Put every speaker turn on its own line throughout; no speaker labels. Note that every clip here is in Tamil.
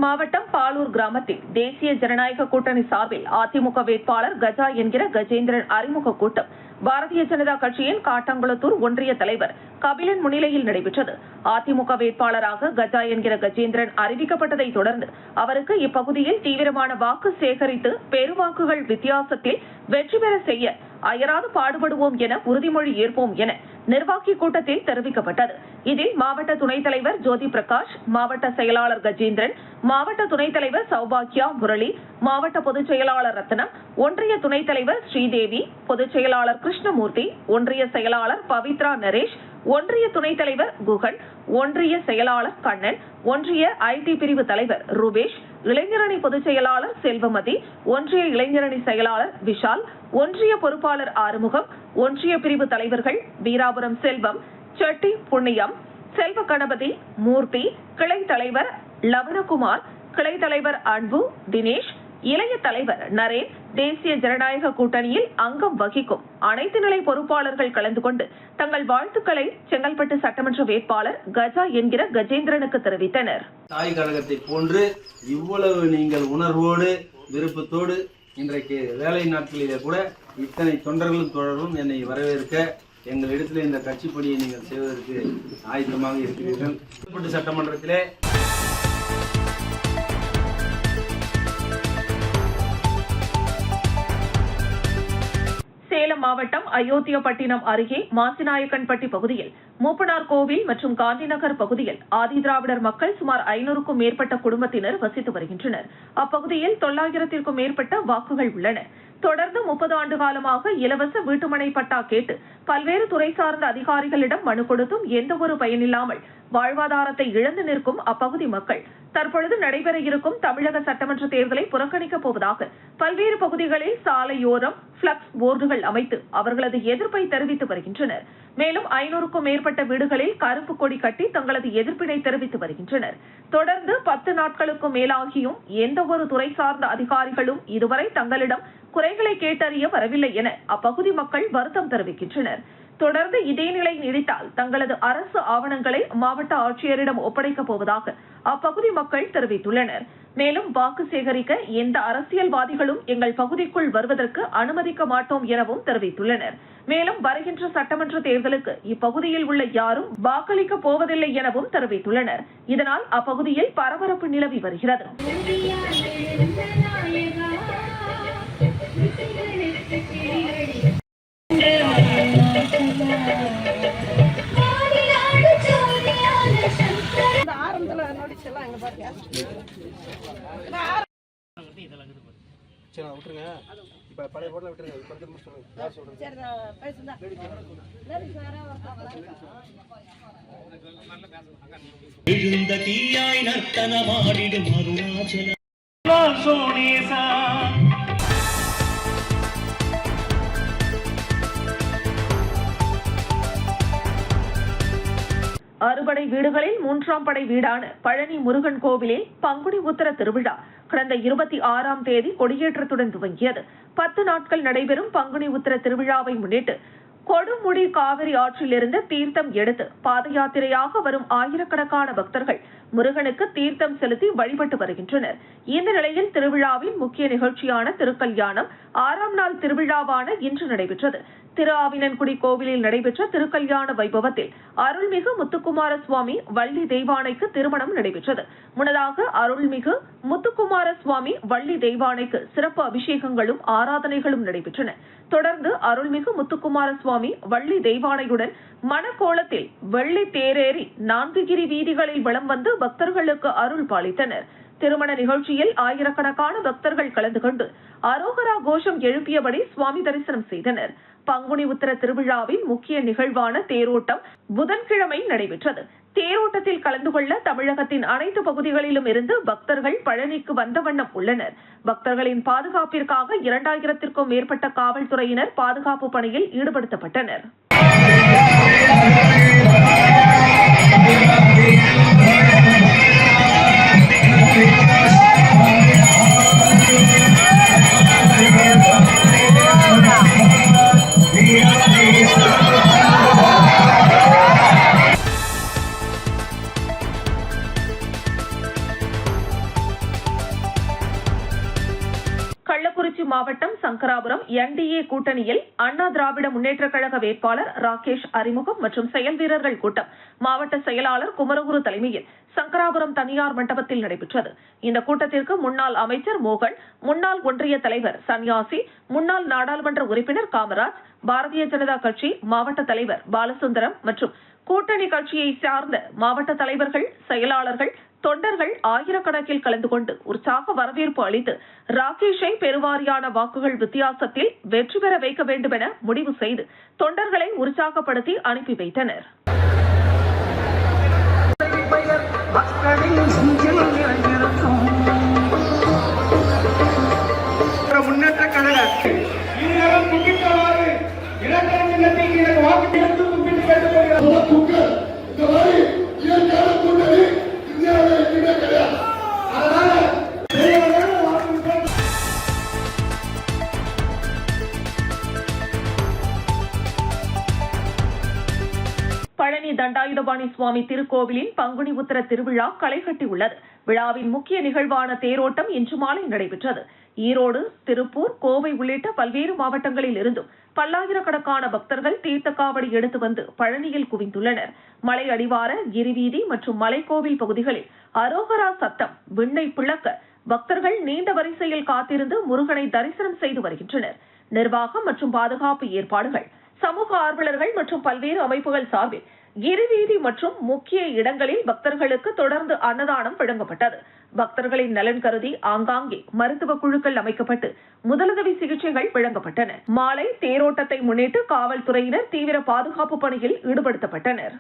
மாவட்டம் பாலூர் கிராமத்தில் தேசிய ஜனநாயக கூட்டணி சார்பில் அதிமுக வேட்பாளர் கஜா என்கிற கஜேந்திரன் அறிமுக கூட்டம் பாரதிய ஜனதா கட்சியின் காட்டாங்குளத்தூர் ஒன்றிய தலைவர் கபிலன் முன்னிலையில் நடைபெற்றது. அதிமுக வேட்பாளராக கஜா என்கிற கஜேந்திரன் அறிவிக்கப்பட்டதை தொடர்ந்து அவருக்கு இப்பகுதியில் தீவிரமான வாக்கு சேகரித்து பெருவாக்குகள் வித்தியாசத்தில் வெற்றி பெற செய்ய அயராது பாடுபடுவோம் என உறுதிமொழி ஏற்போம் என நிர்வாகி கூட்டத்தில் தெரிவிக்கப்பட்டது. இதில் மாவட்ட துணைத் தலைவர் ஜோதி பிரகாஷ், மாவட்ட செயலாளர் கஜேந்திரன், மாவட்ட துணைத் தலைவர் சௌபாக்கியா முரளி, மாவட்ட பொதுச் செயலாளர் ரத்னம், ஒன்றிய துணைத் தலைவர் ஸ்ரீதேவி, பொதுச் செயலாளர் கிருஷ்ணமூர்த்தி, ஒன்றிய செயலாளர் பவித்ரா நரேஷ், ஒன்றிய துணைத் தலைவர் குகன், ஒன்றிய செயலாளர் கண்ணன், ஒன்றிய ஐடி பிரிவு தலைவர் ரூபேஷ், இளைஞரணி பொதுச் செயலாளர் செல்வமதி, ஒன்றிய இளைஞரணி செயலாளர் விஷால், ஒன்றிய பொறுப்பாளர் ஆறுமுகம், ஒன்றிய பிரிவு தலைவர்கள் வீராபுரம் செல்வம், செட்டி புண்ணியம், செல்வ கணபதி, மூர்த்தி, கிளை தலைவர் லவணகுமார், கிளை தலைவர் அன்பு, தினேஷ், இளைய தலைவர் நரேன், தேசிய ஜனநாயக கூட்டணியில் அங்கம் வகிக்கும் அனைத்து நிலை பொறுப்பாளர்கள் கலந்து கொண்டு தங்கள் வாழ்த்துக்களை செங்கல்பட்டு சட்டமன்ற வேட்பாளர் கஜா என்கிற கஜேந்திரனுக்கு தெரிவித்தனர்.
தாய் கழகத்தை போன்று இவ்வளவு நீங்கள் உணர்வோடு விருப்பத்தோடு இன்றைக்கு வேலை நாட்களிலே கூட இத்தனை தொண்டர்களும் தொடரும் என்னை வரவேற்க எங்களிடத்தில் இந்த கட்சி பணியை நீங்கள் செய்வதற்கு ஆயத்தமாக இருக்கிறீர்கள். சட்டமன்றத்திலே
சேலம் மாவட்டம் அயோத்தியப்பட்டினம் அருகே மாசிநாயக்கன்பட்டி பகுதியில் மூப்பனார் கோவில் மற்றும் காந்திநகர் பகுதியில் ஆதிதிராவிடர் மக்கள் சுமார் 500க்கும் மேற்பட்ட குடும்பத்தினர் வசித்து வருகின்றனர். அப்பகுதியில் 900க்கும் மேற்பட்ட வாக்குகள் உள்ளன. தொடர்ந்து 30 ஆண்டு காலமாக இலவச வீட்டுமனை பட்டா கேட்டு பல்வேறு துறை சார்ந்த அதிகாரிகளிடம் மனு கொடுத்தும் எந்த ஒரு பயனில்லாமல் வாழ்வாதாரத்தை இழந்து நிற்கும் அப்பகுதி மக்கள் தற்பொழுது நடைபெற இருக்கும் தமிழக சட்டமன்ற தேர்தலை புறக்கணிக்கப் போவதாக பல்வேறு பகுதிகளில் சாலையோரம் பிளக்ஸ் போர்டுகள் அமைத்து அவர்களது எதிர்ப்பை தெரிவித்து வருகின்றனர். மேலும் 500க்கும் மேற்பட்ட வீடுகளில் கருப்பு கொடி கட்டி தங்களது எதிர்ப்பினை தெரிவித்து வருகின்றனர். தொடர்ந்து 10 நாட்களுக்கும் மேலாகியும் எந்த ஒரு துறை சார்ந்த அதிகாரிகளும் இதுவரை தங்களிடம் குறைகளை கேட்டறிய வரவில்லை என அப்பகுதி மக்கள் வருத்தம் தெரிவிக்கின்றனர். தொடர்ந்து இதே நிலை நீடித்தால் தங்களது அரசு ஆவணங்களை மாவட்ட ஆட்சியரிடம் ஒப்படைக்கப் போவதாக அப்பகுதி மக்கள் தெரிவித்துள்ளனர். மேலும் வாக்கு சேகரிக்க எந்த அரசியல்வாதிகளும் எங்கள் பகுதிக்குள் வருவதற்கு அனுமதிக்க மாட்டோம் எனவும் தெரிவித்துள்ளனர். மேலும் வருகின்ற சட்டமன்ற தேர்தலுக்கு இப்பகுதியில் உள்ள யாரும் வாக்களிக்க போவதில்லை எனவும் தெரிவித்துள்ளனர். இதனால் அப்பகுதியில் பரபரப்பு நிலவி வருகிறது.
எழுந்த தீயாய் நர்த்தனமாடிடும் அருணாச்சல சோனேசா.
அறுபடை வீடுகளில் 3ஆம் படை வீடான பழனி முருகன் கோவிலில் பங்குனி உத்திர திருவிழா கடந்த 26ஆம் தேதி கொடியேற்றத்துடன் துவங்கியது. 10 நாட்கள் நடைபெறும் பங்குனி உத்திர திருவிழாவை முன்னிட்டு கொடுமுடி காவிரி ஆற்றிலிருந்து தீர்த்தம் எடுத்து பாத யாத்திரையாக வரும் ஆயிரக்கணக்கான பக்தர்கள் முருகனுக்கு தீர்த்தம் செலுத்தி வழிபட்டு வருகின்றனர். இந்த நிலையில் திருவிழாவின் முக்கிய நிகழ்ச்சியான திருக்கல்யாணம் 6ஆம் நாள் திருவிழாவான இன்று நடைபெற்றது. திரு ஆவினன்குடி கோவிலில் நடைபெற்ற திருக்கல்யாண வைபவத்தில் அருள்மிகு முத்துக்குமார சுவாமி வள்ளி தெய்வானைக்கு திருமணம் நடைபெற்றது. முன்னதாக அருள்மிகு முத்துக்குமார சுவாமி வள்ளி தெய்வானைக்கு சிறப்பு அபிஷேகங்களும் ஆராதனைகளும் நடைபெற்றன. தொடர்ந்து அருள்மிகு முத்துக்குமார சுவாமி வள்ளி தெய்வானையுடன் மணக்கோலத்தில் வெள்ளி தேரேறி 4 கிரி வீதிகளில் வலம் வந்து பக்தர்களுக்கு அருள் பாலித்தனர். திருமண நிகழ்ச்சியில் ஆயிரக்கணக்கான பக்தர்கள் கலந்து கொண்டு அரோகரா கோஷம் எழுப்பியபடி சுவாமி தரிசனம் செய்தனர். பங்குனி உத்திர திருவிழாவின் முக்கிய நிகழ்வான தேரோட்டம் புதன்கிழமை நடைபெற்றது. தேரோட்டத்தில் கலந்து கொள்ள தமிழகத்தின் அனைத்து பகுதிகளிலும் இருந்து பக்தர்கள் பழனிக்கு வந்த வண்ணம் உள்ளனர். பக்தர்களின் பாதுகாப்பிற்காக 2000க்கும் மேற்பட்ட காவல்துறையினர் பாதுகாப்பு பணியில் ஈடுபடுத்தப்பட்டனர். சங்கராபுரம் NDA கூட்டணியில் அண்ணா திராவிட முன்னேற்றக் கழக வேட்பாளர் ராகேஷ் அறிமுகம் மற்றும் செயல் வீரர்கள் கூட்டம் மாவட்ட செயலாளர் குமரகுரு தலைமையில் சங்கராபுரம் தனியார் மண்டபத்தில் நடைபெற்றது. இந்த கூட்டத்திற்கு முன்னாள் அமைச்சர் மோகன், முன்னாள் ஒன்றிய தலைவர் சன்யாசி, முன்னாள் நாடாளுமன்ற உறுப்பினர் காமராஜ், பாரதிய ஜனதா கட்சி மாவட்ட தலைவர் பாலசுந்தரம் மற்றும் கூட்டணி கட்சியை சார்ந்த மாவட்ட தலைவர்கள், செயலாளர்கள், தொண்டர்கள் ஆயிரக்கணக்கில் கலந்து கொண்டு உற்சாக வரவேற்பு அளித்து ராகேஷை பெருவாரியான வாக்குகள் வித்தியாசத்தில் வெற்றி பெற வைக்க வேண்டும் என முடிவு செய்து தொண்டர்களை உற்சாகப்படுத்தி அனுப்பி வைத்தனர்.
முன்னேற்ற கழக
பழனி தண்டாயுதபாணி சுவாமி திருக்கோவிலின் பங்குனி உத்திர திருவிழா களைகட்டியுள்ளது. விழாவின் முக்கிய நிகழ்வான தேரோட்டம் இன்று மாலை நடைபெற்றது. ஈரோடு, திருப்பூர், கோவை உள்ளிட்ட பல்வேறு மாவட்டங்களில் இருந்தும் பல்லாயிரக்கணக்கான பக்தர்கள் தீர்த்த காவடி எடுத்து வந்து பழனியில் குவிந்துள்ளனர். மலை அடிவார, கிரிவீதி மற்றும் மலைக்கோவில் பகுதிகளில் அரோகரா சத்தம் விண்ணை பிளக்க பக்தர்கள் நீண்ட வரிசையில் காத்திருந்து முருகனை தரிசனம் செய்து வருகின்றனர். நிர்வாகம் மற்றும் பாதுகாப்பு ஏற்பாடுகள், சமூக ஆர்வலர்கள் மற்றும் பல்வேறு அமைப்புகள் சார்பில் கிரிவீதி மற்றும் முக்கிய இடங்களில் பக்தர்களுக்கு தொடர்ந்து அன்னதானம் வழங்கப்பட்டது. பக்தர்களின் நலன் கருதி ஆங்காங்கே மருத்துவ குழுக்கள் அமைக்கப்பட்டு முதலுதவி சிகிச்சைகள் வழங்கப்பட்டன. மாலை தேரோட்டத்தை முன்னிட்டு காவல்துறையினர் தீவிர பாதுகாப்பு பணியில் ஈடுபடுத்தப்பட்டனர்.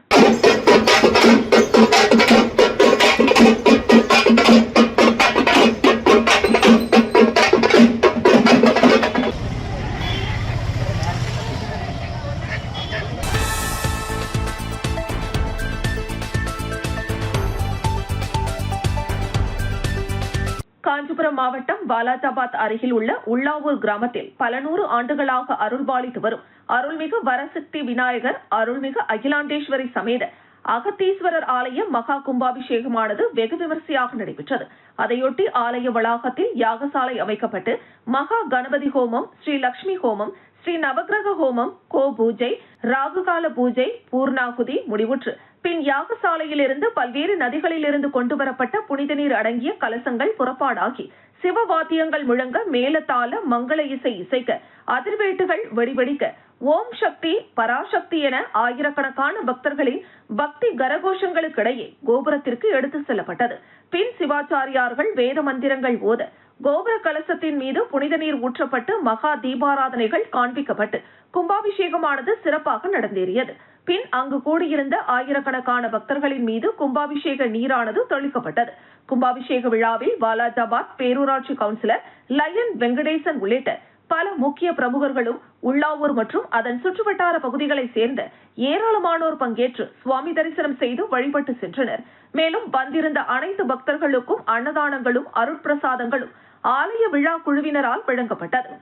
காஞ்சிபுரம் மாவட்டம் வாலாஜாபாத் அருகில் உள்ள உள்ளாவூர் கிராமத்தில் பல நூறு ஆண்டுகளாக அருள்பாலித்து வரும் அருள்மிகு வரசக்தி விநாயகர், அருள்மிகு அகிலாண்டேஸ்வரி சமேத அகத்தீஸ்வரர் ஆலய மகா கும்பாபிஷேகமானது வெகு விமரிசையாக நடைபெற்றது. அதையொட்டி ஆலய வளாகத்தில் யாகசாலை அமைக்கப்பட்டு மகா கணபதி ஹோமம், ஸ்ரீ லட்சுமி ஹோமம், ஸ்ரீ நவகிரக ஹோமம், கோ பூஜை, ராகுகால பூஜை, பூர்ணாகுதி முடிவுற்று பின் யாகசாலையிலிருந்து பல்வேறு நதிகளிலிருந்து கொண்டுவரப்பட்ட புனித நீர் அடங்கிய கலசங்கள் புறப்பாடாகி சிவவாத்தியங்கள் முழங்க மேலதாள மங்கள இசை இசைக்க அதிர்வேட்டுகள் வெடிவெடிக்க ஓம் சக்தி பராசக்தி என ஆயிரக்கணக்கான பக்தர்களின் பக்தி கரகோஷங்களுக்கிடையே கோபுரத்திற்கு எடுத்து செல்லப்பட்டது. பின் சிவாச்சாரியார்கள் வேத மந்திரங்கள் ஓத கோபுர கலசத்தின் மீது புனித நீர் ஊற்றப்பட்டு மகா தீபாராதனைகள் காண்பிக்கப்பட்டு கும்பாபிஷேகமானது சிறப்பாக நடந்தேறியது. பின் அங்கு கூடியிருந்த ஆயிரக்கணக்கான பக்தர்களின் மீது கும்பாபிஷேக நீரானது தெளிக்கப்பட்டது. கும்பாபிஷேக விழாவில் வாலாஜாபாத் பேரூராட்சி கவுன்சிலர் லயன் வெங்கடேசன் உள்ளிட்ட பல முக்கிய பிரமுகர்களும் உள்ளாவூர் மற்றும் அதன் சுற்றுவட்டார பகுதிகளை சேர்ந்த ஏராளமானோர் பங்கேற்று சுவாமி தரிசனம் செய்து வழிபட்டு சென்றனர். மேலும் வந்திருந்த அனைத்து பக்தர்களுக்கும் அன்னதானங்களும் அருட்பிரசாதங்களும் ஆலய விழா குழுவினரால் வழங்கப்பட்டது.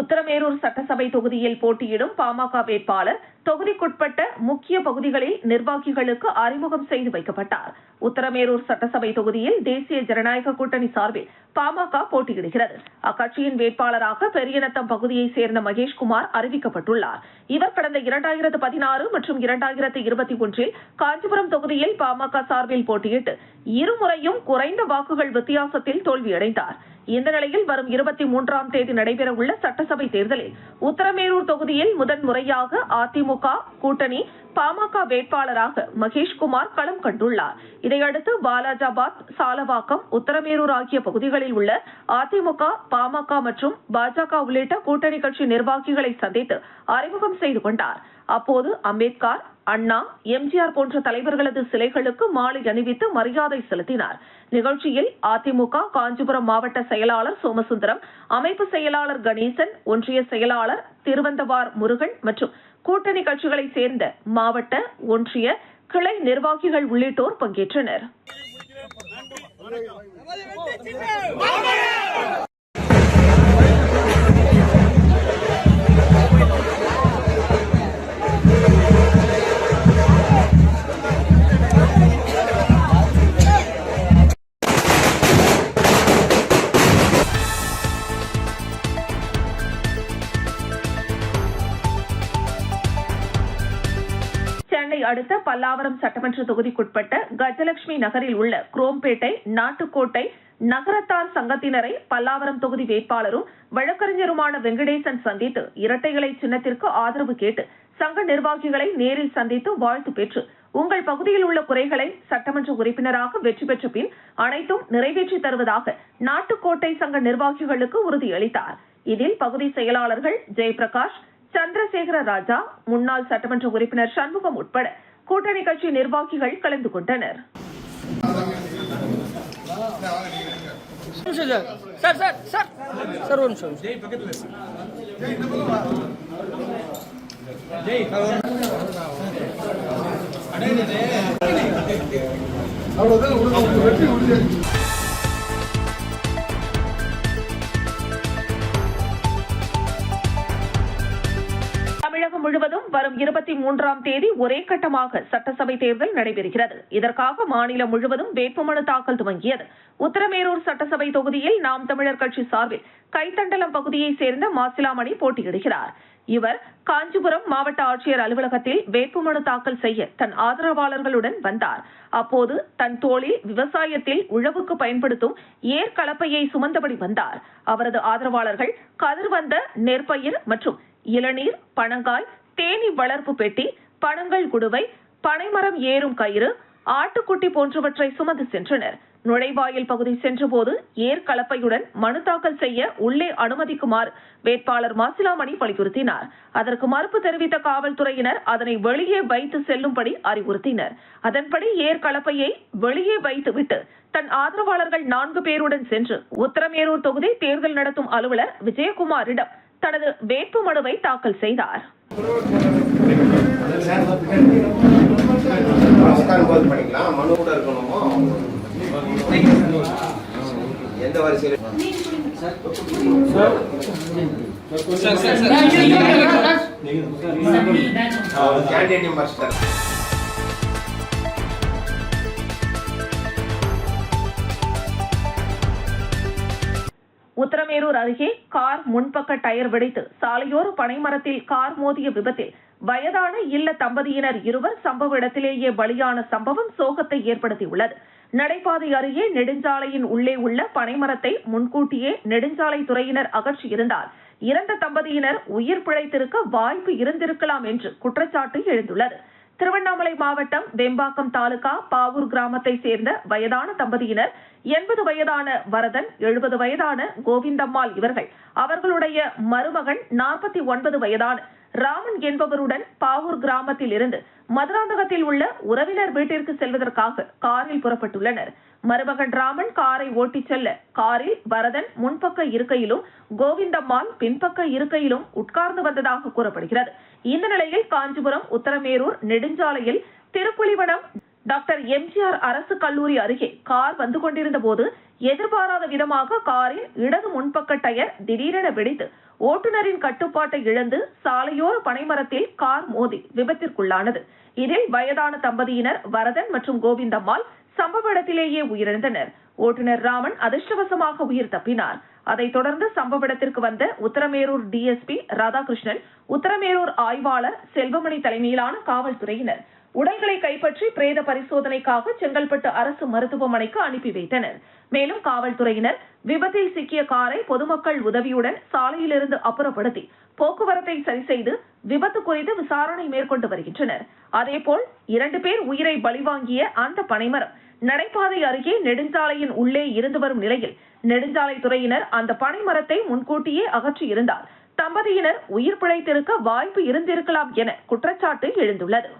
உத்தரமேரூர் சட்டசபை தொகுதியில் போட்டியிடும் பாமக வேட்பாளர் தொகுதிக்குட்பட்ட முக்கிய பகுதிகளில் நிர்வாகிகளுக்கு அறிமுகம் செய்து வைக்கப்பட்டார். உத்தரமேரூர் சட்டசபை தொகுதியில் தேசிய ஜனநாயக கூட்டணி சார்பில் பாமக போட்டியிடுகிறது. அக்கட்சியின் வேட்பாளராக பெரியநத்தம் பகுதியைச் சேர்ந்த மகேஷ்குமார் அறிவிக்கப்பட்டுள்ளார். இவர் கடந்த 2016 மற்றும் 2021 காஞ்சிபுரம் தொகுதியில் பாமக சார்பில் போட்டியிட்டு இருமுறையும் குறைந்த வாக்குகள் வித்தியாசத்தில் தோல்வியடைந்தார். இந்த நிலையில் வரும் 23ஆம் தேதி நடைபெறவுள்ள சட்டசபை தேர்தலில் உத்தரமேரூர் தொகுதியில் முதன்முறையாக அதிமுக கூட்டணி பாமக வேட்பாளராக மகேஷ்குமார் களம் கண்டுள்ளார். இதையடுத்து வாலாஜாபாத், சாலவாக்கம், உத்தரமேரூர் ஆகிய பகுதிகளில் உள்ள அதிமுக, பாமக மற்றும் பாஜக உள்ளிட்ட கூட்டணி கட்சி நிர்வாகிகளை சந்தித்து அறிமுகம் செய்து கொண்டார். அப்போது அம்பேத்கர், அண்ணா, எம்ஜிஆர் போன்ற தலைவர்களது சிலைகளுக்கு மாலை அணிவித்து மரியாதை செலுத்தினார். நிகழ்ச்சியில் அதிமுக காஞ்சிபுரம் மாவட்ட செயலாளர் சோமசுந்தரம், அமைப்பு செயலாளர் கணேசன், ஒன்றிய செயலாளர் திருவந்தவார் முருகன் மற்றும் கூட்டணி கட்சிகளைச் சேர்ந்த மாவட்ட, ஒன்றிய, கிளை நிர்வாகிகள் உள்ளிட்டோர் பங்கேற்றனர். அடுத்த பல்லாவரம் சட்டமன்ற தொகுதிக்குட்பட்ட கஜலட்சுமி நகரில் உள்ள குரோம்பேட்டை, நாட்டுக்கோட்டை நகரத்தார் சங்கத்தினரை பல்லாவரம் தொகுதி வேட்பாளரும் வழக்கறிஞருமான வெங்கடேசன் சந்தித்து இரட்டை இலை சின்னத்திற்கு ஆதரவு கேட்டு சங்க நிர்வாகிகளை நேரில் சந்தித்து வாழ்த்து பெற்று உங்கள் பகுதியில் உள்ள குறைகளை சட்டமன்ற உறுப்பினராக வெற்றி பெற்ற பின் அனைத்தும் நிறைவேற்றி தருவதாக நாட்டுக்கோட்டை சங்க நிர்வாகிகளுக்கு உறுதியளித்தார். இதில் பகுதி செயலாளர்கள் ஜெயபிரகாஷ், சந்திரசேகர ராஜா, முன்னாள் சட்டமன்ற உறுப்பினர் சண்முகம் உட்பட கூட்டணி கட்சி நிர்வாகிகள் கலந்து கொண்டனர். தமிழகம் முழுவதும் வரும் 23ஆம் தேதி ஒரே கட்டமாக சட்டசபை தேர்தல் நடைபெறுகிறது. இதற்காக மாநிலம் முழுவதும் வேட்புமனு தாக்கல் துவங்கியது. உத்தரமேரூர் சட்டசபை தொகுதியில் நாம் தமிழர் கட்சி சார்பில் கைத்தண்டலம் பகுதியைச் சேர்ந்த மாசிலாமணி போட்டியிடுகிறார். இவர் காஞ்சிபுரம் மாவட்ட ஆட்சியர் அலுவலகத்தில் வேட்புமனு தாக்கல் செய்ய தன் ஆதரவாளர்களுடன் வந்தார். அப்போது தன் தோளில் விவசாயத்தில் உழவுக்கு பயன்படுத்தும் ஏர் கலப்பையை சுமந்தபடி வந்தார். அவரது ஆதரவாளர்கள் கதிர்வந்த நெற்பயிர் மற்றும் இளநீர், பனங்காய், தேனி வளர்ப்பு பெட்டி, பனங்கள் குடுவை, பனைமரம் ஏறும் கயிறு, ஆட்டுக்குட்டி போன்றவற்றை சுமந்து சென்றனர். நுழைவாயில் பகுதி சென்றபோது ஏர் கலப்பையுடன் மனு தாக்கல் செய்ய உள்ளே அனுமதிக்குமாறு வேட்பாளர் மாசிலாமணி வலியுறுத்தினார். அதற்கு மறுப்பு தெரிவித்த காவல்துறையினர் அதனை வெளியே வைத்து செல்லும்படி அறிவுறுத்தினர். அதன்படி ஏர் கலப்பையை வெளியே வைத்துவிட்டு தன் ஆதரவாளர்கள் 4 பேருடன் சென்று உத்தரமேரூர் தொகுதி தேர்தல் நடத்தும் அலுவலர் விஜயகுமாரிடம் தனது வேட்பு மனுவை தாக்கல் செய்தார்.
எந்த வரிசையில்
உத்தரமேரூர் அருகே கார் முன்பக்க டயர் வெடித்து சாலையோர பனைமரத்தில் கார் மோதிய விபத்தில் வயதான இல்ல தம்பதியினர் 2 சம்பவ இடத்திலேயே பலியான சம்பவம் சோகத்தை ஏற்படுத்தியுள்ளது. நடைபாதை அருகே நெடுஞ்சாலையின் உள்ளே உள்ள பனைமரத்தை முன்கூட்டியே நெடுஞ்சாலை துறையினர் அகற்றியிருந்தால் இறந்த தம்பதியினர் உயிர் பிழைத்திருக்க வாய்ப்பு இருந்திருக்கலாம் என்று குற்றச்சாட்டு எழுந்துள்ளது. திருவண்ணாமலை மாவட்டம் வெம்பாக்கம் தாலுகா பாவூர் கிராமத்தை சேர்ந்த வயதான தம்பதியினர் 80 வயதான வரதன், 70 வயதான கோவிந்தம்மாள் இவர்கள் அவர்களுடைய மருமகன் 49 வயதான ராமன் என்பவருடன் பாவூர் கிராமத்தில் இருந்து மதுராந்தகத்தில் உள்ள உறவினர் வீட்டிற்கு செல்வதற்காக காரில் புறப்பட்டுள்ளனர். மருமகன் ராமன் காரை ஓட்டிச் செல்ல காரில் வரதன் முன்பக்க இருக்கையிலும் கோவிந்தம்மாள் பின்பக்க இருக்கையிலும் உட்கார்ந்து வந்ததாக கூறப்படுகிறது. இந்த நிலையில் காஞ்சிபுரம் உத்தரமேரூர் நெடுஞ்சாலையில் திருப்புலிவனம் டாக்டர் எம்ஜிஆர் அரசு கல்லூரி அருகே கார் வந்து கொண்டிருந்த போது எதிர்பாராத விதமாக காரின் இடது முன்பக்க டயர் திடீரென வெடித்து ஓட்டுநரின் கட்டுப்பாட்டை இழந்து சாலையோர பனைமரத்தில் கார் மோதி விபத்திற்குள்ளானது. இதில் வயதான தம்பதியினர் வரதன் மற்றும் கோவிந்தம்மாள் சம்பவ இடத்திலேயே உயிரிழந்தனர். ஓட்டுநர் ராமன் அதிர்ஷ்டவசமாக உயிர் தப்பினார். அதைத் தொடர்ந்து சம்பவ இடத்திற்கு வந்த உத்தரமேரூர் டிஎஸ்பி ராதாகிருஷ்ணன், உத்தரமேரூர் ஆய்வாளர் செல்வமணி தலைமையிலான காவல்துறையினர் உடல்களை கைப்பற்றி பிரேத பரிசோதனைக்காக செங்கல்பட்டு அரசு மருத்துவமனைக்கு அனுப்பி வைத்தனர். மேலும் காவல்துறையினர் விபத்தில் சிக்கிய காரை பொதுமக்கள் உதவியுடன் சாலையிலிருந்து அப்புறப்படுத்தி போக்குவரத்தை சரி செய்து விபத்து குறித்து விசாரணை மேற்கொண்டு வருகின்றனர். அதேபோல் 2 பேர் உயிரை பலிவாங்கிய அந்த பனைமரம் நடைபாதை அருகே நெடுஞ்சாலையின் உள்ளே இருந்து வரும் நிலையில் நெடுஞ்சாலைத்துறையினர் அந்த பனைமரத்தை முன்கூட்டியே அகற்றியிருந்தால் தம்பதியினர் உயிர் பிழைத்திருக்க வாய்ப்பு இருந்திருக்கலாம் என குற்றச்சாட்டு எழுந்துள்ளது.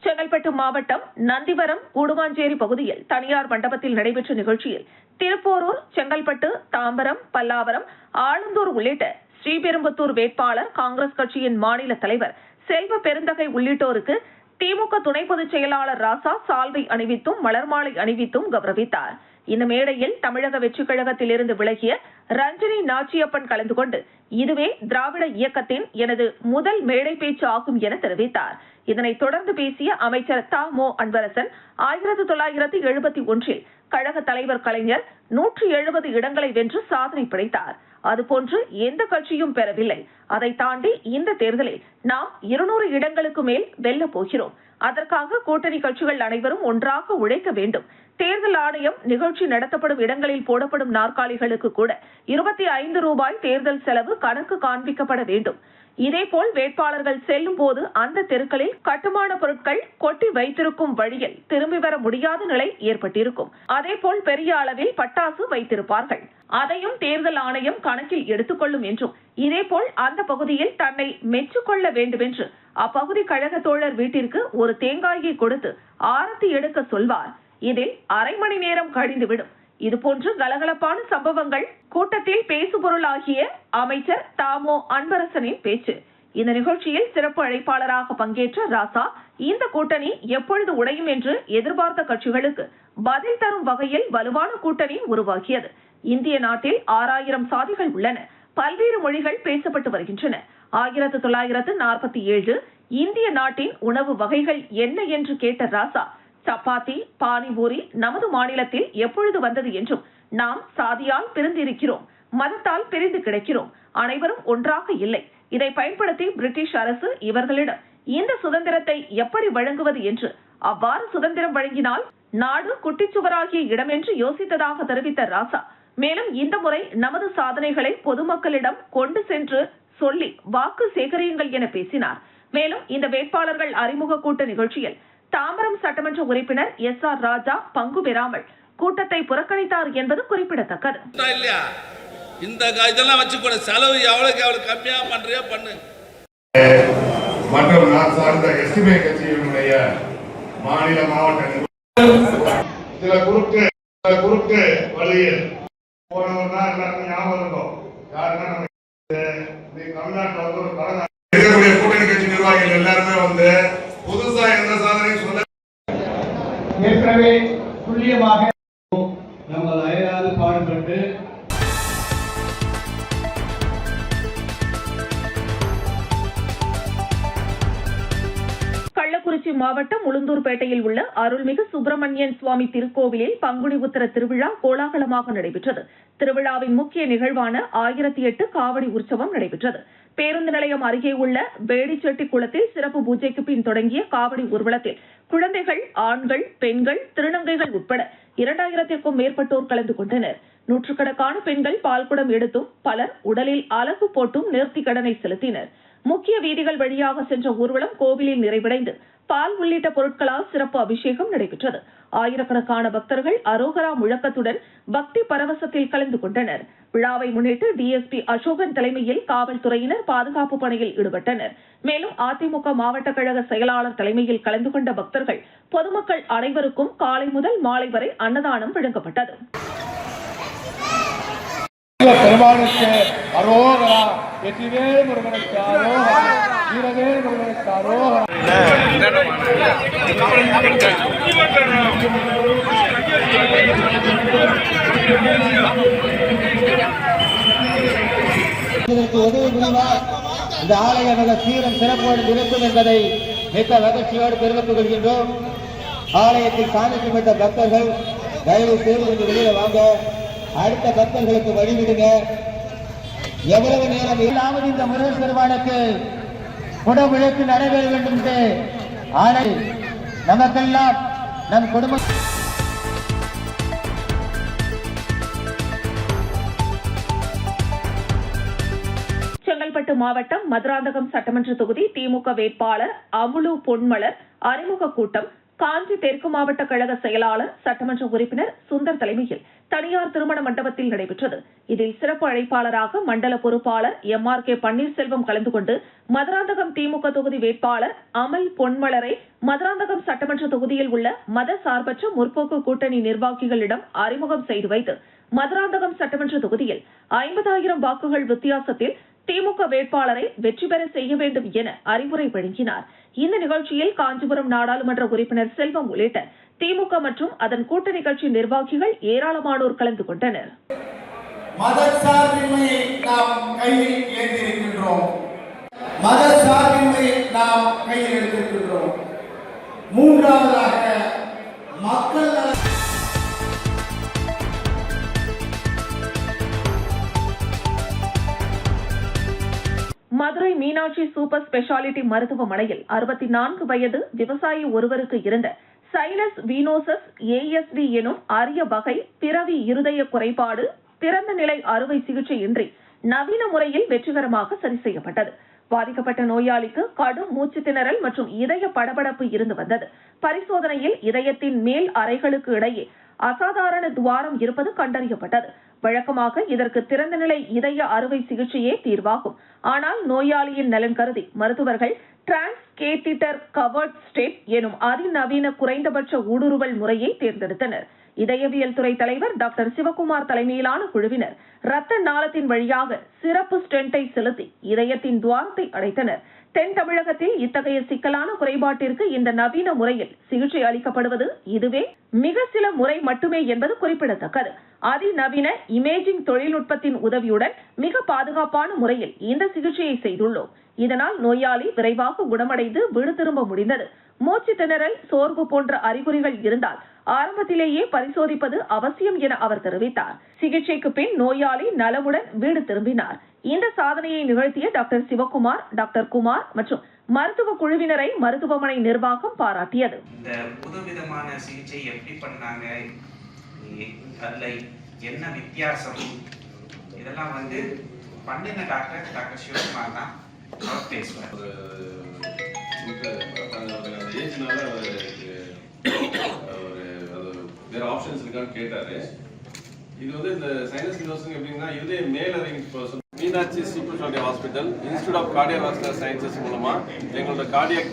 செங்கல்பட்டு மாவட்டம் நந்திவரம் கூடுவாஞ்சேரி பகுதியில் தனியார் மண்டபத்தில் நடைபெற்ற நிகழ்ச்சியில் திருப்போரூர், செங்கல்பட்டு, தாம்பரம், பல்லாவரம், ஆலந்தூர் உள்ளிட்ட ஸ்ரீபெரும்புத்தூர் வேட்பாளர் காங்கிரஸ் கட்சியின் மாநில தலைவர் செல்வ பெருந்தகை உள்ளிட்டோருக்கு திமுக துணை பொதுச் செயலாளர் ராசா சால்வை அணிவித்தும் மலர் மாலை அணிவித்தும் கௌரவித்தார். இந்த மேடையில் தமிழக வெற்றிக் கழகத்தில் இருந்து விலகிய ரஞ்சினி நாச்சியப்பன் கலந்து கொண்டு இதுவே திராவிட இயக்கத்தின் எனது முதல் மேடை பேச்சு ஆகும் என தெரிவித்தார். இதனைத் தொடர்ந்து பேசிய அமைச்சர் தா.மோ. அன்பரசன் 1971 கழக தலைவர் கலைஞர் 170 இடங்களை வென்று சாதனை படைத்தார். அதுபோன்று எந்த கட்சியும் பெறவில்லை. அதை தாண்டி இந்த தேர்தலில் நாம் 200 இடங்களுக்கு மேல் வெல்ல போகிறோம். அதற்காக கூட்டணி கட்சிகள் அனைவரும் ஒன்றாக உழைக்க வேண்டும். தேர்தல் ஆணையம் நிகழ்ச்சி நடத்தப்படும் இடங்களில் போடப்படும் நாற்காலிகளுக்கு கூட 25 ரூபாய் தேர்தல் செலவு கணக்கு காண்பிக்கப்பட வேண்டும். இதேபோல் வேட்பாளர்கள் செல்லும் போது அந்த தெருக்களில் கட்டுமான பொருட்கள் கொட்டி வைத்திருக்கும் வழியில் திரும்பி வர முடியாத நிலை ஏற்பட்டிருக்கும். அதேபோல் பெரிய அளவில் பட்டாசு வைத்திருப்பார்கள். அதையும் தேர்தல் ஆணையம் கணக்கில் எடுத்துக்கொள்ளும் என்றும் இதேபோல் அந்த பகுதியில் தன்னை மெச்சுக்கொள்ள வேண்டும் என்று அப்பகுதி கழக தோழர் வீட்டிற்கு ஒரு தேங்காயை கொடுத்து ஆரத்தி எடுக்க சொல்வார். இதில் அரை மணி நேரம் கழிந்துவிடும். இதுபோன்று கலகலப்பான சம்பவங்கள் கூட்டத்தில் பேசுபொருளாகிய அமைச்சர் தா.மோ. அன்பரசனின் பேச்சு. இந்த நிகழ்ச்சியில் சிறப்பு அழைப்பாளராக பங்கேற்ற ராசா இந்த கூட்டணி எப்பொழுது உடையும் என்று எதிர்பார்த்த கட்சிகளுக்கு பதில் தரும் வகையில் வலுவான கூட்டணி உருவாகியது. இந்திய நாட்டில் 6000 சாதிகள் உள்ளன. பல்வேறு மொழிகள் பேசப்பட்டு வருகின்றன. 1947 இந்திய நாட்டின் உணவு வகைகள் என்ன என்று கேட்ட ராசா, சப்பாத்தி, பானிபூரி நமது மாநிலத்தில் எப்பொழுது வந்தது என்றும், நாம் சாதியால் பிரிந்திருக்கிறோம், மதத்தால் பிரிந்து கிடக்கிறோம், அனைவரும் ஒன்றாக இல்லை. இதை பயன்படுத்தி பிரிட்டிஷ் அரசு இவர்களிடம் இந்த சுதந்திரத்தை எப்படி வழங்குவது என்று, அவ்வாறு சுதந்திரம் வழங்கினால் நாடு குட்டிச்சுவராகிய இடம் என்று யோசித்ததாக தெரிவித்த ராசா, மேலும் இந்த முறை நமது சாதனைகளை பொதுமக்களிடம் கொண்டு சென்று சொல்லி வாக்கு சேகரியுங்கள் என பேசினார். மேலும் இந்த வேட்பாளர்கள் அறிமுக கூட்ட நிகழ்ச்சியில் தாம்பரம் சட்டமன்ற உறுப்பினர் எஸ்.ஆர். ராஜா பங்கு பெறாமல் கூட்டத்தை புறக்கணித்தார் என்பது குறிப்பிடத்தக்கது.
இந்த இதெல்லாம் வச்சுக்கொண்டு செலவு எவ்வளவு கம்மியா பண்றியோ பண்ணு.
மற்றும் நான் சார்ந்த எஸ்டிமே கட்சியினுடைய மாநில மாவட்ட சில குறுக்கு வழியில் போனவர்னா எல்லாருக்கும் ஞாபகம் இருக்கும். யாருன்னா நம்ம தமிழ்நாட்டில் வந்து ஒரு இருக்கக்கூடிய கூட்டணி கட்சி நிர்வாகிகள் எல்லாருமே வந்து புதுசா எந்த சாதனையும் சொல்ல
ஏற்கனவே துல்லியமாக நம்ம அயராது பாடுபட்டு
கள்ளக்குறிச்சி மாவட்டம் உளுந்தூர்பேட்டையில் உள்ள அருள்மிகு சுப்பிரமணியன் சுவாமி திருக்கோவிலில் பங்குனி உத்திர திருவிழா கோலாகலமாக நடைபெற்றது. திருவிழாவின் முக்கிய நிகழ்வான 1008 காவடி உற்சவம் நடைபெற்றது. பேருந்து நிலையம் அருகே உள்ள வேடிச்செட்டி குளத்தில் சிறப்பு பூஜைக்கு பின் தொடங்கிய காவடி ஊர்வலத்தில் குழந்தைகள், ஆண்கள், பெண்கள், திருநங்கைகள் உட்பட 2000க்கும் மேற்பட்டோர் கலந்து கொண்டனர். நூற்றுக்கணக்கான பெண்கள் பால்குடம் எடுத்தும் பலர் உடலில் அலகு போட்டும் நேர்த்திக் கடனை செலுத்தினர். முக்கிய வீதிகள் வழியாக சென்ற ஊர்வலம் கோவிலில் நிறைவடைந்து பால் உள்ளிட்ட பொருட்களால் சிறப்பு அபிஷேகம் நடைபெற்றது. ஆயிரக்கணக்கான பக்தர்கள் அரோகரா முழக்கத்துடன் பக்தி பரவசத்தில் கலந்து கொண்டனர். விழாவை முன்னிட்டு டிஎஸ்பி அசோகன் தலைமையில் காவல்துறையினர் பாதுகாப்பு பணியில் ஈடுபட்டனர். மேலும் அதிமுக மாவட்ட கழக செயலாளர் தலைமையில் கலந்து கொண்ட பக்தர்கள், பொதுமக்கள் அனைவருக்கும் காலை முதல் மாலை வரை அன்னதானம் வழங்கப்பட்டது.
பெருமானுக்கு அரோகரா, வெற்றிவேல் முருகனுக்கு அரோகரா, வீரவேல் முருகனுக்கு அரோகரா. இந்த ஆலய மிக சீரம் சிறப்போடு இருக்கும் என்பதை மிக்க மகிழ்ச்சியோடு தெரிவித்துக் கொள்கின்றோம். ஆலயத்தில் சாமி கும்பிட்ட பக்தர்கள் தயவு செய்து கொஞ்சம் வெளியில வாங்க. அடுத்த பக்தர்களுக்கு வழிவிடுங்க. எவ்வளவு நேரம் இல்லாமல் இந்த முருகன் பெருமானுக்கு குடமுழுக்கு நடைபெற வேண்டும் என்று ஆணை நமக்கெல்லாம் நம் குடும்பம்
செங்கல்பட்டு மாவட்டம் மதுராந்தகம் சட்டமன்ற தொகுதி திமுக வேட்பாளர் அமுலு பொன்மலர் அறிமுக கூட்டம் காஞ்சி தெற்கு மாவட்ட கழக செயலாளர் சட்டமன்ற உறுப்பினர் சுந்தர் தலைமையில் தனியார் திருமண மண்டபத்தில் நடைபெற்றது. இதில் சிறப்பு அழைப்பாளராக மண்டல பொறுப்பாளர் MRK பன்னீர்செல்வம் கலந்து கொண்டு மதுராந்தகம் திமுக தொகுதி வேட்பாளர் அமல் பொன்மலரை மதுராந்தகம் சட்டமன்ற தொகுதியில் உள்ள மத சார்பற்ற முற்போக்கு கூட்டணி நிர்வாகிகளிடம் அறிமுகம் செய்து வைத்து மதுராந்தகம் சட்டமன்ற தொகுதியில் 50,000 வாக்குகள் வித்தியாசத்தில் திமுக வேட்பாளரை வெற்றி பெற செய்ய வேண்டும் என அறிவுரை வழங்கினார். இந்த நிகழ்ச்சியில் காஞ்சிபுரம் நாடாளுமன்ற உறுப்பினர் செல்வம் உள்ளிட்ட திமுக மற்றும் அதன் கூட்டணி கட்சி நிர்வாகிகள் ஏராளமானோர் கலந்து கொண்டனர்.
மதச்சார்பின்மையை நாம் கையில் ஏந்திருக்கின்றோம். மதச்சார்பின்மையை நாம் கையில் எடுத்திருக்கின்றோம். மூன்றாவதாக மக்கள்
மதுரை மீனாட்சி சூப்பர் ஸ்பெஷாலிட்டி மருத்துவமனையில் 64 வயது விவசாயி ஒருவருக்கு இருந்த சைனஸ் வீனோசஸ் ASD எனும் அரிய வகை பிறவி இருதய குறைபாடு திறந்த நிலை அறுவை சிகிச்சையின்றி நவீன முறையில் வெற்றிகரமாக சரி செய்யப்பட்டது. பாதிக்கப்பட்ட நோயாளிக்கு கடும் மூச்சு திணறல் மற்றும் இதய படபடப்பு இருந்து வந்தது. பரிசோதனையில் இதயத்தின் மேல் அறைகளுக்கு இடையே அசாதாரண துவாரம் இருப்பது கண்டறியப்பட்டது. வழக்கமாக இதற்கு திறந்த நிலை இதய அறுவை சிகிச்சையே தீர்வாகும். ஆனால் நோயாளியின் நலன் கருதி மருத்துவர்கள் டிரான்ஸ்கேத்திட்டர் கவர்ட் ஸ்டேட் எனும் அதிநவீன குறைந்தபட்ச ஊடுருவல் முறையை தேர்ந்தெடுத்தனர். இதயவியல் துறை தலைவர் டாக்டர் சிவகுமார் தலைமையிலான குழுவினர் இரத்த நாளத்தின் வழியாக சிறப்பு ஸ்டென்ட்டை செலுத்தி இதயத்தின் துவாரத்தை அடைத்தனர். தென் தமிழகத்தில் இத்தகைய சிக்கலான குறைபாட்டிற்கு இந்த நவீன முறையில் சிகிச்சை அளிக்கப்படுவது இதுவே மிக சில முறை மட்டுமே என்பது குறிப்பிடத்தக்கது. அதிநவீன இமேஜிங் தொழில்நுட்பத்தின் உதவியுடன் மிக பாதுகாப்பான முறையில் இந்த சிகிச்சையை செய்துள்ளோம். இதனால் நோயாளி விரைவாக குணமடைந்து வீடு திரும்ப முடிந்தது. மூச்சு திணறல், சோர்வு போன்ற அறிகுறிகள் இருந்தால் ஆரம்பத்திலேயே பரிசோதிப்பது அவசியம் என அவர் தெரிவித்தார். சிகிச்சைக்கு பின் நோயாளி நலமுடன் வீடு திரும்பினார். இந்த சாதனையை நிகழ்த்திய டாக்டர் சிவகுமார், டாக்டர் குமார் மற்றும் மருத்துவ குழுவினரை மருத்துவமனை நிர்வாகம் பாராட்டியது.
இந்த புதுவிதமான சிகிச்சை எப்படி பண்ணாங்க, அதுல என்ன வித்தியாசம், இதெல்லாம் பண்ணின டாக்டர் சிவகுமார் தான் பேசுவார்.
வேற ஆப்ஷன்ஸ் இருக்கான்னு கேட்டாரு. இது இந்த சைனஸ் வினோசிங் எப்படின்னா இதே மேலரிங் person Meenakshi super speciality hospital institute of cardiovascular sciences மூலமா எங்களோட கார்டியாக்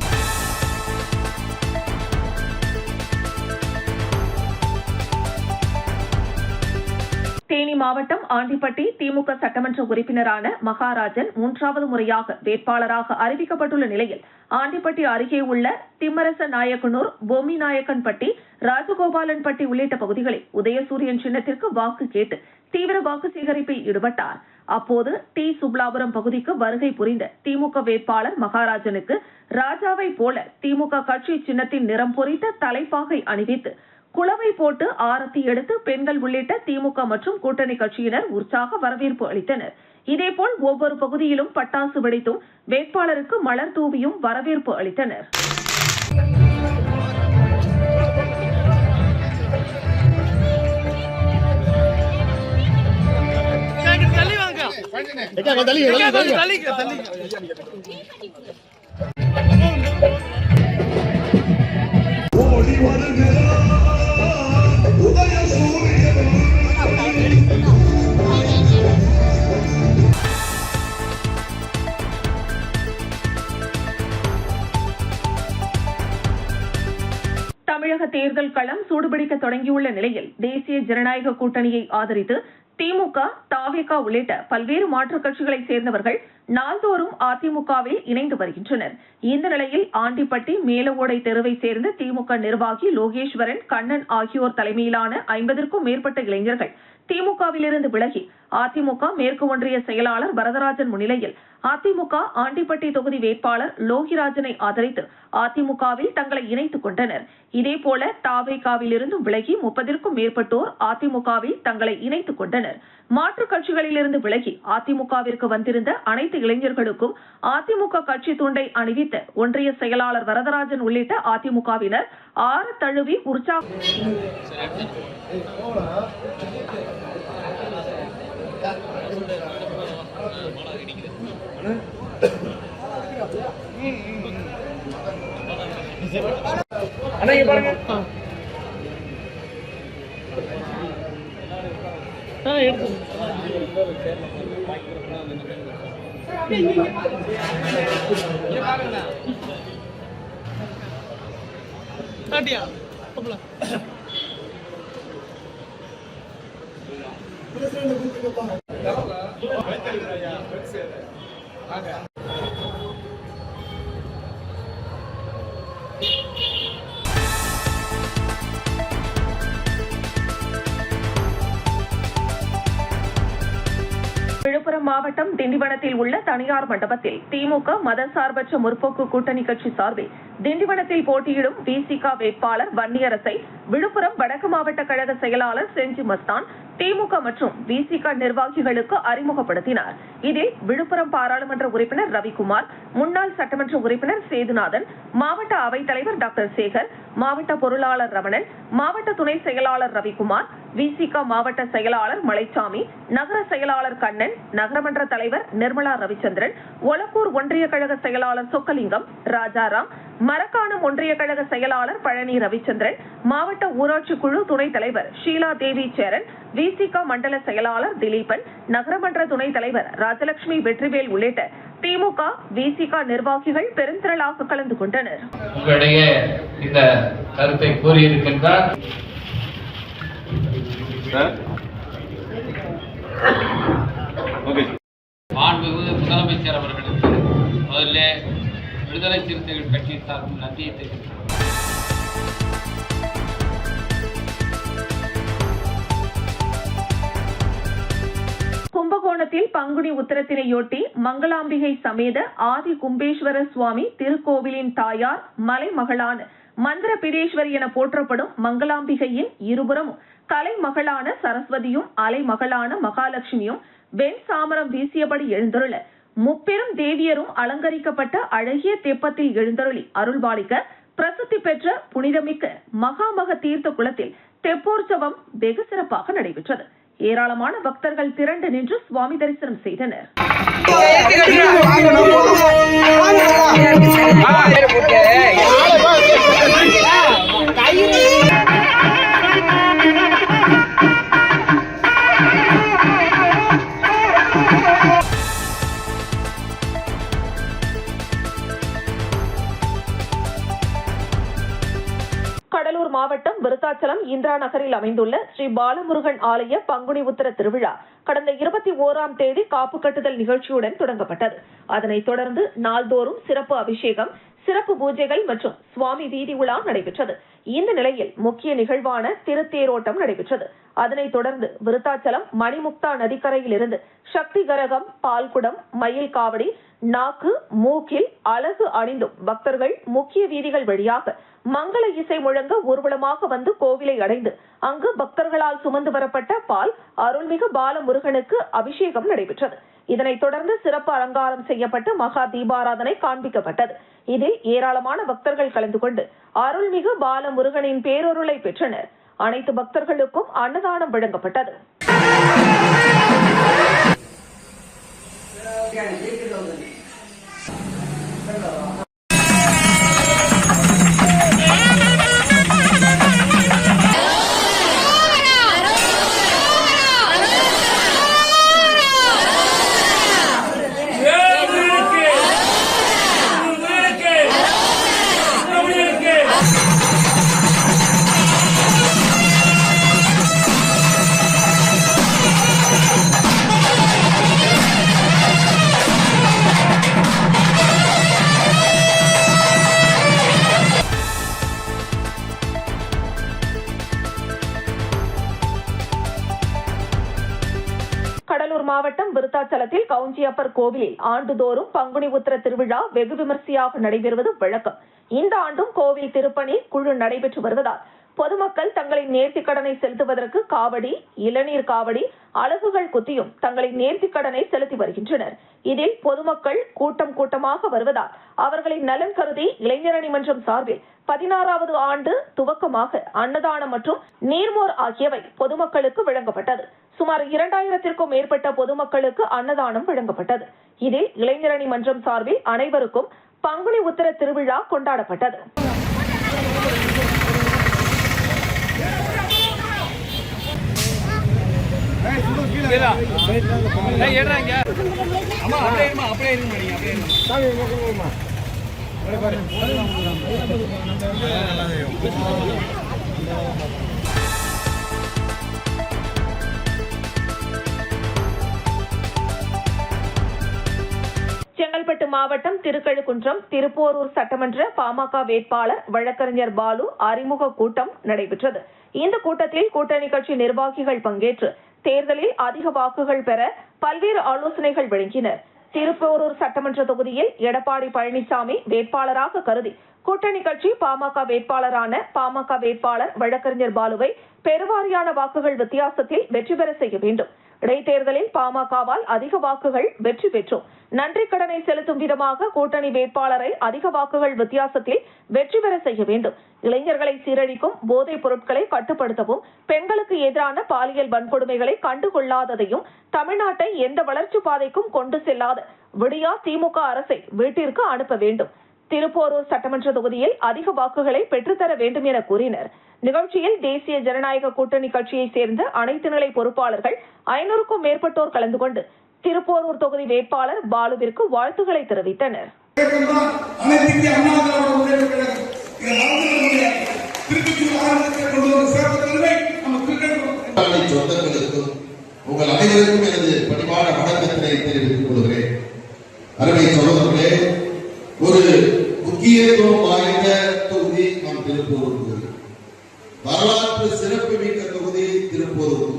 தேனி மாவட்டம் ஆண்டிப்பட்டி திமுக சட்டமன்ற உறுப்பினரான மகாராஜன் 3வது முறையாக வேட்பாளராக அறிவிக்கப்பட்டுள்ள நிலையில் ஆண்டிப்பட்டி அருகே உள்ள திம்மரச நாயக்கனூர், பொம்மி நாயக்கன்பட்டி, ராஜகோபாலன்பட்டி உள்ளிட்ட பகுதிகளில் உதயசூரியன் சின்னத்திற்கு வாக்கு கேட்டு தீவிர வாக்கு சேகரிப்பில் ஈடுபட்டார். அப்போது டி சுப்லாபுரம் பகுதிக்கு வருகை புரிந்த திமுக வேட்பாளர் மகாராஜனுக்கு ராஜாவை போல திமுக கட்சி சின்னத்தின் நிறம் பொறித்த தலைப்பாகை அணிவித்து குளவை போட்டு ஆரத்தி எடுத்து பெண்கள் உள்ளிட்ட திமுக மற்றும் கூட்டணி கட்சியினர் உற்சாக வரவேற்பு அளித்தனர். இதேபோல் ஒவ்வொரு பகுதியிலும் பட்டாசு வெடித்தும் வேட்பாளருக்கு மலர் தூவியும் வரவேற்பு அளித்தனர். தமிழக தேர்தல் களம் சூடுபிடிக்க தொடங்கியுள்ள நிலையில் தேசிய ஜனநாயக கூட்டணியை ஆதரித்து திமுக, தவேக உள்ளிட்ட பல்வேறு மாற்றுக் கட்சிகளைச் சேர்ந்தவர்கள் நாள்தோறும் அதிமுகவில் இணைந்து வருகின்றனர். இந்த நிலையில் ஆண்டிப்பட்டி மேலவோடை தெருவை சேர்ந்த திமுக நிர்வாகி லோகேஸ்வரன், கண்ணன் ஆகியோர் தலைமையிலான 50க்கும் மேற்பட்ட இளைஞர்கள் திமுகவிலிருந்து விலகி அதிமுக மேற்கு ஒன்றிய செயலாளர் வரதராஜன் முன்னிலையில் அதிமுக ஆண்டிப்பட்டி தொகுதி வேட்பாளர் லோகிராஜனை ஆதரித்து அதிமுகவில் தங்களை இணைத்துக் கொண்டனர். இதேபோல தாவேகாவில் இருந்தும் விலகி 30ற்கும் மேற்பட்டோர் அதிமுகவில் தங்களை இணைத்துக் கொண்டனர். மாற்றுக் கட்சிகளிலிருந்து விலகி அதிமுகவிற்கு வந்திருந்த அனைத்து இளைஞர்களுக்கும் அதிமுக கட்சி துண்டை அணிவித்த ஒன்றிய செயலாளர் வரதராஜன் உள்ளிட்ட அதிமுகவினர் ஆற தழுவி உற்சாகம். விழுப்புரம் மாவட்டம் திண்டிவனத்தில் உள்ள தனியார் மண்டபத்தில் திமுக மதசார்பற்ற முற்போக்கு கூட்டணி கட்சி சார்பில் திண்டிவனத்தில் போட்டியிடும் விசிக வேட்பாளர் வன்னியரசை விழுப்புரம் வடக்கு மாவட்ட கழக செயலாளர் செஞ்சி மஸ்தான் திமுக மற்றும் விசிக நிர்வாகிகளுக்கு அறிமுகப்படுத்தினார். இதில் விழுப்புரம் பாராளுமன்ற உறுப்பினர் ரவிக்குமார், முன்னாள் சட்டமன்ற உறுப்பினர் சேதுநாதன், மாவட்ட அவைத்தலைவர் டாக்டர் சேகர், மாவட்ட பொருளாளர் ரமணன், மாவட்ட துணை செயலாளர் ரவிக்குமார், விசிக மாவட்ட செயலாளர் மலைச்சாமி, நகர செயலாளர் கண்ணன், நகரமன்ற தலைவர் நிர்மலா ரவிச்சந்திரன், ஒலக்கூர் ஒன்றிய கழக செயலாளர் சொக்கலிங்கம், ராஜாராம், மரக்காணம் ஒன்றிய கழக செயலாளர் பழனி ரவிச்சந்திரன், மாவட்ட ஊராட்சி குழு துணைத் தலைவர் ஷீலா தேவி சேரன், விசிக மண்டல செயலாளர் திலீபன், நகரமன்ற துணைத் தலைவர் ராஜலட்சுமி வெற்றிவேல் உள்ளிட்ட திமுக விசிக நிர்வாகிகள் பெருந்திரளாக கலந்து கொண்டனர்.
உங்களிடையே இந்த கருத்தை கூறியிருக்கின்றார். மாண்புமிகு முதலமைச்சர் அவர்களுக்கு முதல்ல விடுதலை சிறுத்தைகள் கட்சி சார்பில் நன்றியை தெரிவித்தார்.
கும்பகோணத்தில் பங்குனி உத்திரத்தினையொட்டி மங்களாம்பிகை சமேத ஆதி கும்பேஸ்வர சுவாமி திருக்கோவிலின் தாயார் மலைமகளான மந்திர பீடேஸ்வரி என போற்றப்படும் மங்களாம்பிகையின் இருபுறமும் கலைமகளான சரஸ்வதியும் அலைமகளான மகாலட்சுமியும் வெண் சாமரம் வீசியபடி எழுந்தருள முப்பெரும் தேவியரும் அலங்கரிக்கப்பட்ட அழகிய தெப்பத்தில் எழுந்தருளி அருள்பாலிக்க பிரசித்தி பெற்ற புனிதமிக்க மகாமக தீர்த்த குளத்தில் தெப்போற்சவம் வெகு சிறப்பாக நடைபெற்றது. ஏராளமான பக்தர்கள் திரண்டு நின்று சுவாமி தரிசனம் செய்தனர். கடலூர் மாவட்டம் விருத்தாச்சலம் இந்திரா நகரில் அமைந்துள்ள ஸ்ரீ பாலமுருகன் ஆலய பங்குனி உத்திர திருவிழா கடந்த 21ஆம் தேதி காப்பு கட்டுதல் நிகழ்ச்சியுடன் தொடங்கப்பட்டது. அதனைத் தொடர்ந்து நாள்தோறும் சிறப்பு அபிஷேகம், சிறப்பு பூஜைகள் மற்றும் சுவாமி வீதி உலா நடைபெற்றது. இந்த நிலையில் முக்கிய நிகழ்வான திருத்தேரோட்டம் நடைபெற்றது. அதனைத் தொடர்ந்து விருத்தாச்சலம் மணிமுக்தா நதிக்கரையில் இருந்து சக்தி கரகம், பால்குடம், மயில் காவடி, நாக்கு, மூக்கில் அலகு அணிந்தும் பக்தர்கள் முக்கிய வீதிகள் வழியாக மங்கள இசை முழங்க ஊர்வலமாக வந்து கோவிலை அடைந்து அங்கு பக்தர்களால் சுமந்து வரப்பட்ட பால் அருள்மிகு பாலமுருகனுக்கு அபிஷேகம் நடைபெற்றது. இதனைத் தொடர்ந்து சிறப்பு அலங்காரம் செய்யப்பட்டு மகா தீபாராதனை காண்பிக்கப்பட்டது. இதில் ஏராளமான பக்தர்கள் கலந்து கொண்டு அருள்மிகு பாலமுருகனின் பேரொருளை பெற்றனர். அனைத்து பக்தர்களுக்கும் அன்னதானம் வழங்கப்பட்டது. மாவட்டம் விருத்தாச்சலத்தில் கவுஞ்சியப்பர் கோவிலில் ஆண்டுதோறும் பங்குனி உத்திர திருவிழா வெகு விமர்சையாக நடைபெறுவது வழக்கம். இந்த ஆண்டும் கோவில் திருப்பணி குழு நடைபெற்று வருவதால் பொதுமக்கள் தங்களின் நேர்த்திக் கடனை செலுத்துவதற்கு காவடி, இளநீர் காவடி, அலகுகள் குத்தியும் தங்களின் நேர்த்திக் கடனை செலுத்தி வருகின்றனர். இதில் பொதுமக்கள் கூட்டமாக வருவதால் அவர்களின் நலன் கருதி இளைஞரணி மன்றம் சார்பில் 16வது ஆண்டு துவக்கமாக அன்னதானம் மற்றும் நீர்மோர் ஆகியவை பொதுமக்களுக்கு வழங்கப்பட்டது. சுமார் 2000த்திற்கும் மேற்பட்ட பொதுமக்களுக்கு அன்னதானம் வழங்கப்பட்டது. இதில் இளைஞரணி மன்றம் சார்பில் அனைவருக்கும் பங்குனி உத்திர திருவிழா கொண்டாடப்பட்டது. செங்கல்பட்டு மாவட்டம் திருக்கழுக்குன்றம் திருப்போரூர் சட்டமன்ற பாமக வேட்பாளர் வழக்கறிஞர் பாலு அறிமுக கூட்டம் நடைபெற்றது. இந்த கூட்டத்தில் கூட்டணி கட்சி நிர்வாகிகள் பங்கேற்று தேர்தலில் அதிக வாக்குகள் பெற பல்வேறு ஆலோசனைகள் வழங்கினர். திருப்போரூர் சட்டமன்ற தொகுதியில் எடப்பாடி பழனிசாமி வேட்பாளராக கருதி கூட்டணி கட்சி பாமக வேட்பாளரான பாமக வேட்பாளர் வழக்கறிஞர் பாலுவை பெருவாரியான வாக்குகள் வித்தியாசத்தில் வெற்றி பெற செய்ய வேண்டும். இடைத்தேர்தலில் பாமகவால் அதிக வாக்குகள் வெற்றி பெற்றோம். நன்றி கடனை செலுத்தும் விதமாக கூட்டணி வேட்பாளரை அதிக வாக்குகள் வித்தியாசத்தில் வெற்றி பெற செய்ய வேண்டும். இளைஞர்களை சீரழிக்கும் போதைப் பொருட்களை கட்டுப்படுத்தவும், பெண்களுக்கு எதிரான பாலியல் வன்கொடுமைகளை கண்டுகொள்ளாததையும், தமிழ்நாட்டை எந்த வளர்ச்சி பாதைக்கும் கொண்டு செல்லாத விடியா திமுக அரசை வீட்டிற்கு அனுப்ப வேண்டும். திருப்போரூர் சட்டமன்ற தொகுதியில் அதிக வாக்குகளை பெற்றுத்தர வேண்டும் என கூறினர். நிகழ்ச்சியில் தேசிய ஜனநாயக கூட்டணி கட்சியைச் சேர்ந்த அனைத்து நிலை பொறுப்பாளர்கள் 500க்கும் மேற்பட்டோர் கலந்து கொண்டு திருப்போரூர் தொகுதி வேட்பாளர் பாலுவிற்கு வாழ்த்துக்களை தெரிவித்தனர்.
உங்கள் அனைவருக்கும் எனது பணிவான வணக்கத்தினை தெரிவித்துக் கொள்கிறேன். அருமை சகோதரர்களே, ஒரு முக்கியத்துவம் வாய்ந்த தொகுதி நம் திருப்போரூர் தொகுதி. வரலாற்று சிறப்பு மிக்க தொகுதி திருப்போரூர்